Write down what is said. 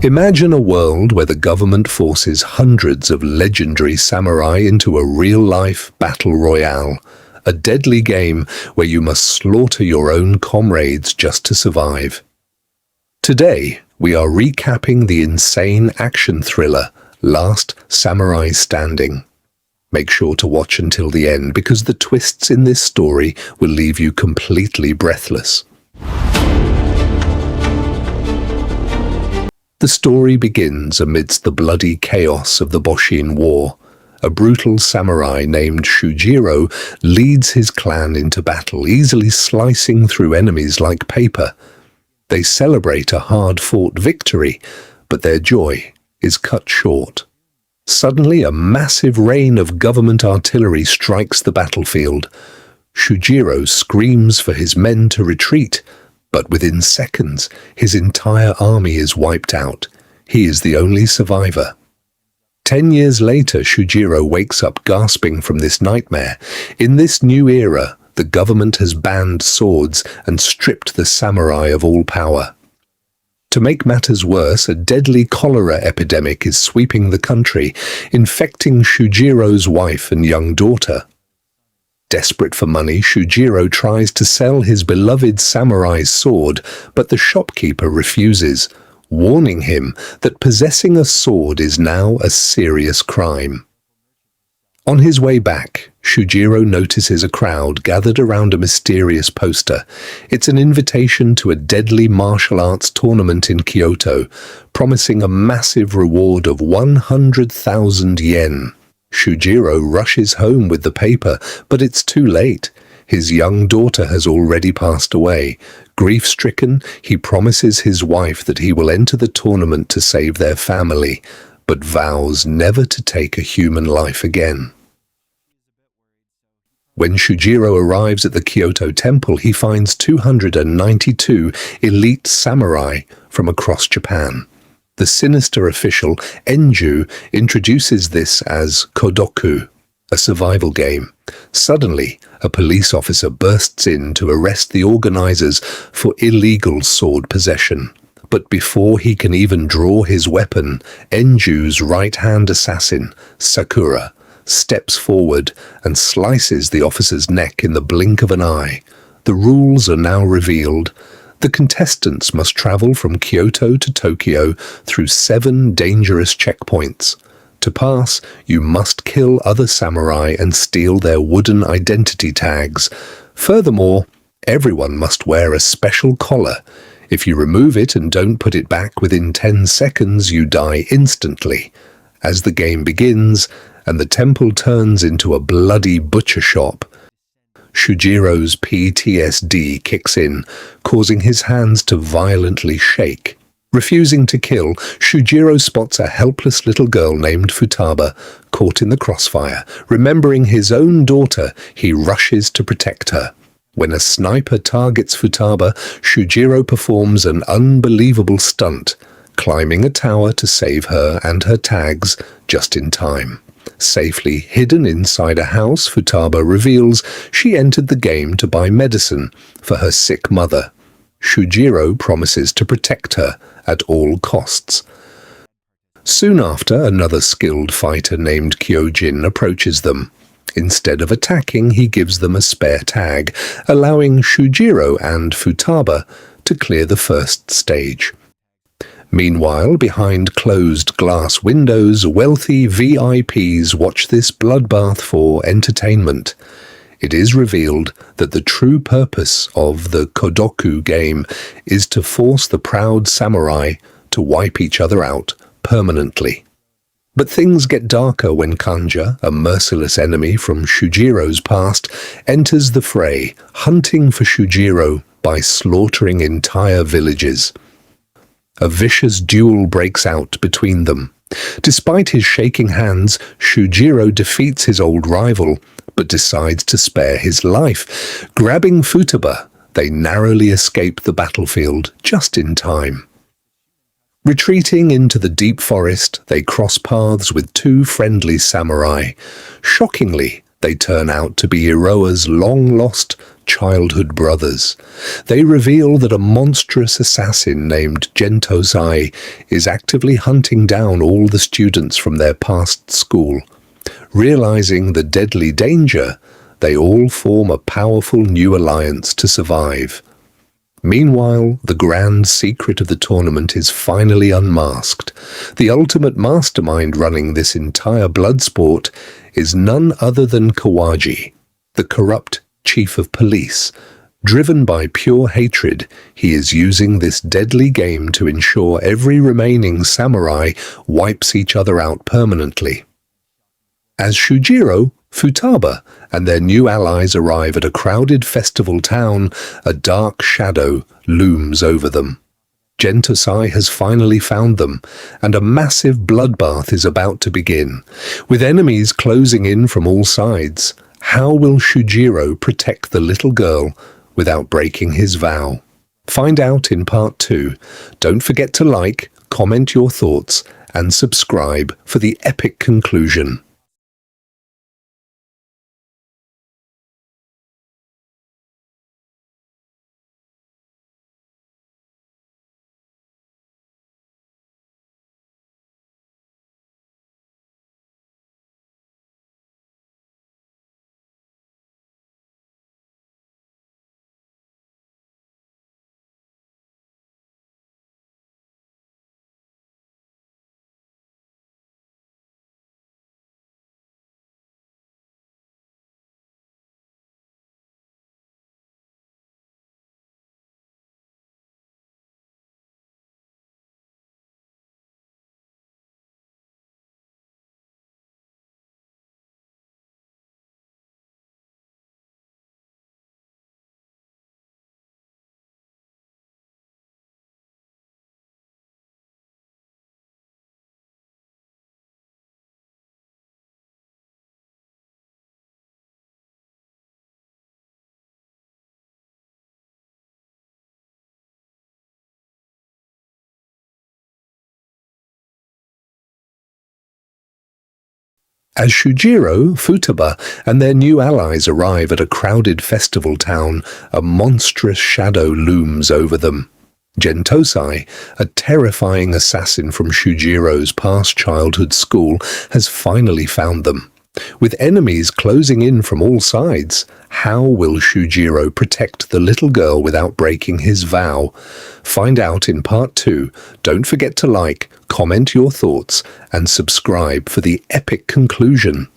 Imagine a world where the government forces hundreds of legendary samurai into a real-life battle royale, a deadly game where you must slaughter your own comrades just to survive. Today, we are recapping the insane action thriller, Last Samurai Standing. Make sure to watch until the end because the twists in this story will leave you completely breathless. The story begins amidst the bloody chaos of the Boshin War. A brutal samurai named Shujiro leads his clan into battle, easily slicing through enemies like paper. They celebrate a hard-fought victory, but their joy is cut short. Suddenly, a massive rain of government artillery strikes the battlefield. Shujiro screams for his men to retreat, but within seconds, his entire army is wiped out. He is the only survivor. 10 years later, Shujiro wakes up gasping from this nightmare. In this new era, the government has banned swords and stripped the samurai of all power. To make matters worse, a deadly cholera epidemic is sweeping the country, infecting Shujiro's wife and young daughter. Desperate for money, Shujiro tries to sell his beloved samurai's sword, but the shopkeeper refuses, warning him that possessing a sword is now a serious crime. On his way back, Shujiro notices a crowd gathered around a mysterious poster. It's an invitation to a deadly martial arts tournament in Kyoto, promising a massive reward of 100,000 yen. Shujiro rushes home with the paper, but it's too late. His young daughter has already passed away. Grief-stricken, he promises his wife that he will enter the tournament to save their family, but vows never to take a human life again. When Shujiro arrives at the Kyoto temple, he finds 292 elite samurai from across Japan. The sinister official, Enju, introduces this as Kodoku, a survival game. Suddenly, a police officer bursts in to arrest the organizers for illegal sword possession. But before he can even draw his weapon, Enju's right-hand assassin, Sakura, steps forward and slices the officer's neck in the blink of an eye. The rules are now revealed. The contestants must travel from Kyoto to Tokyo through 7 dangerous checkpoints. To pass, you must kill other samurai and steal their wooden identity tags. Furthermore, everyone must wear a special collar. If you remove it and don't put it back within 10 seconds, you die instantly. As the game begins, and the temple turns into a bloody butcher shop, Shujiro's PTSD kicks in, causing his hands to violently shake. Refusing to kill, Shujiro spots a helpless little girl named Futaba, caught in the crossfire. Remembering his own daughter, he rushes to protect her. When a sniper targets Futaba, Shujiro performs an unbelievable stunt, climbing a tower to save her and her tags just in time. Safely hidden inside a house, Futaba reveals she entered the game to buy medicine for her sick mother. Shujiro promises to protect her at all costs. Soon after, another skilled fighter named Kyojin approaches them. Instead of attacking, he gives them a spare tag, allowing Shujiro and Futaba to clear the first stage. Meanwhile, behind closed glass windows, wealthy VIPs watch this bloodbath for entertainment. It is revealed that the true purpose of the Kodoku game is to force the proud samurai to wipe each other out permanently. But things get darker when Kanja, a merciless enemy from Shujiro's past, enters the fray, hunting for Shujiro by slaughtering entire villages. A vicious duel breaks out between them. Despite his shaking hands, Shujiro defeats his old rival, but decides to spare his life. Grabbing Futaba, they narrowly escape the battlefield just in time. Retreating into the deep forest, they cross paths with 2 friendly samurai. Shockingly, they turn out to be Iroha's long-lost childhood brothers. They reveal that a monstrous assassin named Gentosai is actively hunting down all the students from their past school. Realizing the deadly danger, they all form a powerful new alliance to survive. Meanwhile, the grand secret of the tournament is finally unmasked. The ultimate mastermind running this entire blood sport is none other than Kawaji, the corrupt chief of police. Driven by pure hatred, he is using this deadly game to ensure every remaining samurai wipes each other out permanently. As Shujiro, Futaba, and their new allies arrive at a crowded festival town, a dark shadow looms over them. Gentosai has finally found them, and a massive bloodbath is about to begin. With enemies closing in from all sides, how will Shujiro protect the little girl without breaking his vow? Find out in part 2. Don't forget to like, comment your thoughts, and subscribe for the epic conclusion. As Shujiro, Futaba, and their new allies arrive at a crowded festival town, a monstrous shadow looms over them. Gentosai, a terrifying assassin from Shujiro's past childhood school, has finally found them. With enemies closing in from all sides, how will Shujiro protect the little girl without breaking his vow? Find out in part 2. Don't forget to like, comment your thoughts, and subscribe for the epic conclusion.